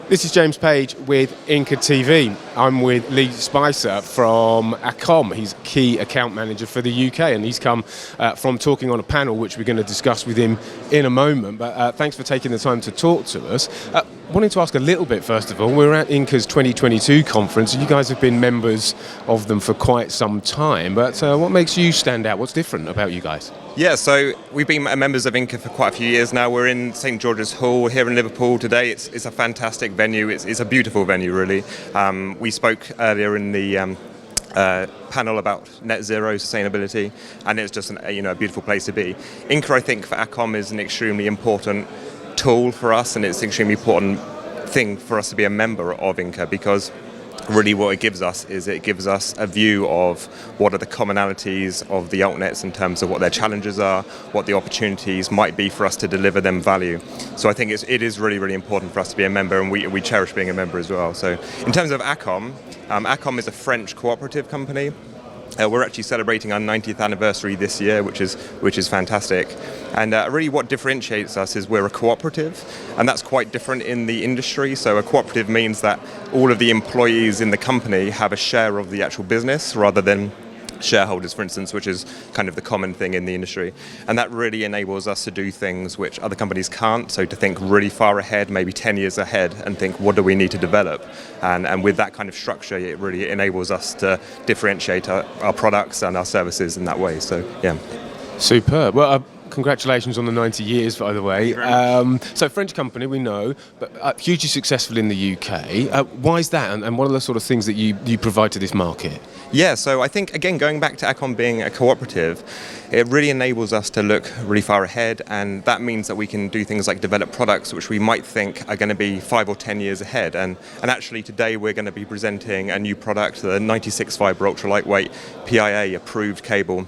This is James Page with INCA TV. I'm with Lee Spicer from Acome. He's key account manager for the UK, and he's come from talking on a panel which we're going to discuss with him in a moment. But thanks for taking the time to talk to us. Wanted to ask a little bit, first of all, we're at INCA's 2022 conference. You guys have been members of them for quite some time, but what makes you stand out? What's different about you guys? Yeah, so we've been members of INCA for quite a few years now. We're in St George's Hall here in Liverpool today. It's a fantastic venue. It's a beautiful venue, really. We spoke earlier in the panel about net zero sustainability, and it's just a beautiful place to be. INCA, I think, for Acome is an extremely important tool for us, and it's an extremely important thing for us to be a member of INCA, because really what it gives us is it gives us a view of what are the commonalities of the altnets in terms of what their challenges are, what the opportunities might be for us to deliver them value. So I think it is really, really important for us to be a member, and we cherish being a member as well. So in terms of Acome, Acome is a French cooperative company. We're actually celebrating our 90th anniversary this year, which is fantastic. And really what differentiates us is we're a cooperative, and that's quite different in the industry. So a cooperative means that all of the employees in the company have a share of the actual business rather than shareholders, for instance, which is kind of the common thing in the industry. And that really enables us to do things which other companies can't, so to think really far ahead, maybe 10 years ahead, and think, what do we need to develop? And with that kind of structure, it really enables us to differentiate our products and our services in that way. So, yeah. Superb. Well, congratulations on the 90 years, by the way. So French company, we know, but hugely successful in the UK. Why is that, and what are the sort of things that you provide to this market? Yeah, so I think, again, going back to Acome being a cooperative, it really enables us to look really far ahead, and that means that we can do things like develop products which we might think are going to be 5 or 10 years ahead. And actually today we're going to be presenting a new product, the 96 fibre ultra lightweight PIA approved cable.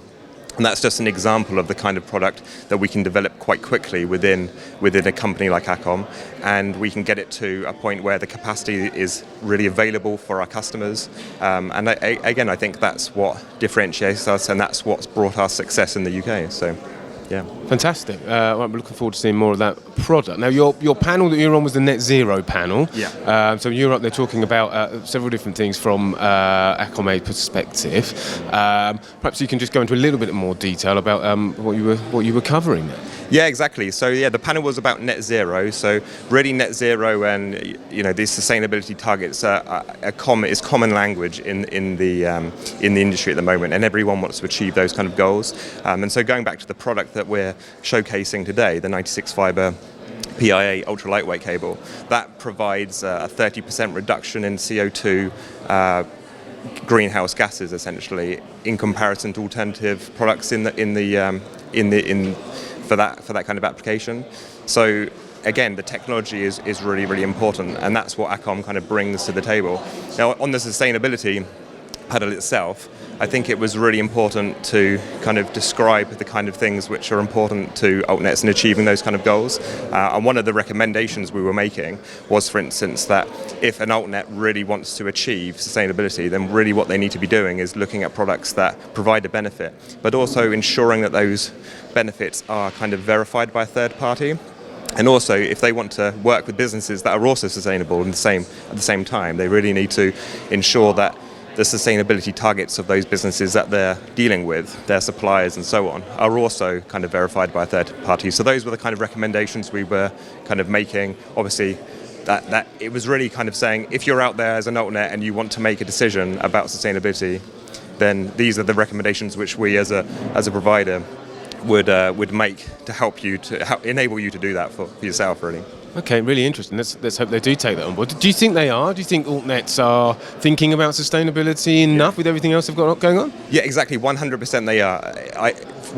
And that's just an example of the kind of product that we can develop quite quickly within a company like Acome, and we can get it to a point where the capacity is really available for our customers. And again, I think that's what differentiates us, and that's what's brought our success in the UK. So, yeah. Fantastic. We're looking forward to seeing more of that product. Now, your panel that you're on was the net zero panel. Yeah. So you're up there talking about several different things from Acome perspective. Perhaps you can just go into a little bit more detail about what you were covering there. Yeah, exactly. So yeah, the panel was about net zero. So really, net zero and these sustainability targets is common language in the industry at the moment, and everyone wants to achieve those kind of goals. And so going back to the product that we're showcasing today, the 96 fibre PIA ultra lightweight cable, that provides a 30% reduction in CO2 greenhouse gases, essentially, in comparison to alternative products for that kind of application. So again, the technology is really, really important, and that's what Acome kind of brings to the table. Now, on the sustainability panel itself, I think it was really important to kind of describe the kind of things which are important to altnets in achieving those kind of goals. And one of the recommendations we were making was, for instance, that if an altnet really wants to achieve sustainability, then really what they need to be doing is looking at products that provide a benefit, but also ensuring that those benefits are kind of verified by a third party. And also, if they want to work with businesses that are also sustainable at the same time, they really need to ensure that the sustainability targets of those businesses that they're dealing with, their suppliers and so on, are also kind of verified by a third party. So those were the kind of recommendations we were kind of making. Obviously, that it was really kind of saying, if you're out there as an altnet and you want to make a decision about sustainability, then these are the recommendations which we as a provider would make to help you, to enable you to do that for yourself, really. Okay, really interesting. Let's hope they do take that on board. Do you think they are? Do you think altnets are thinking about sustainability enough with everything else they've got going on? Yeah, exactly. 100% they are.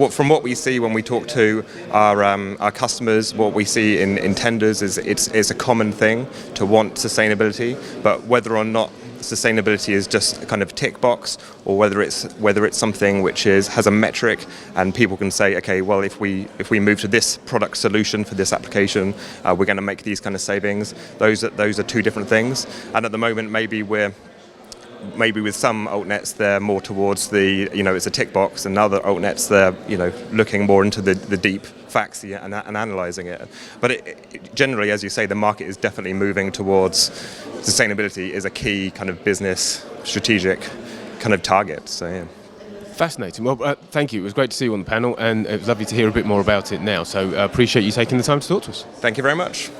From what we see when we talk to our customers, what we see in tenders is it's a common thing to want sustainability, but whether or not sustainability is just a kind of tick box, or whether it's something which has a metric, and people can say, okay, well, if we move to this product solution for this application, we're going to make these kind of savings. Those are two different things. And at the moment, maybe we're maybe with some altnets they're more towards the, it's a tick box, and other altnets they're, looking more into the deep facts and analysing it. But generally, as you say, the market is definitely moving towards sustainability is a key kind of business strategic kind of target. So yeah. Fascinating. Well, thank you. It was great to see you on the panel, and it was lovely to hear a bit more about it now. So appreciate you taking the time to talk to us. Thank you very much.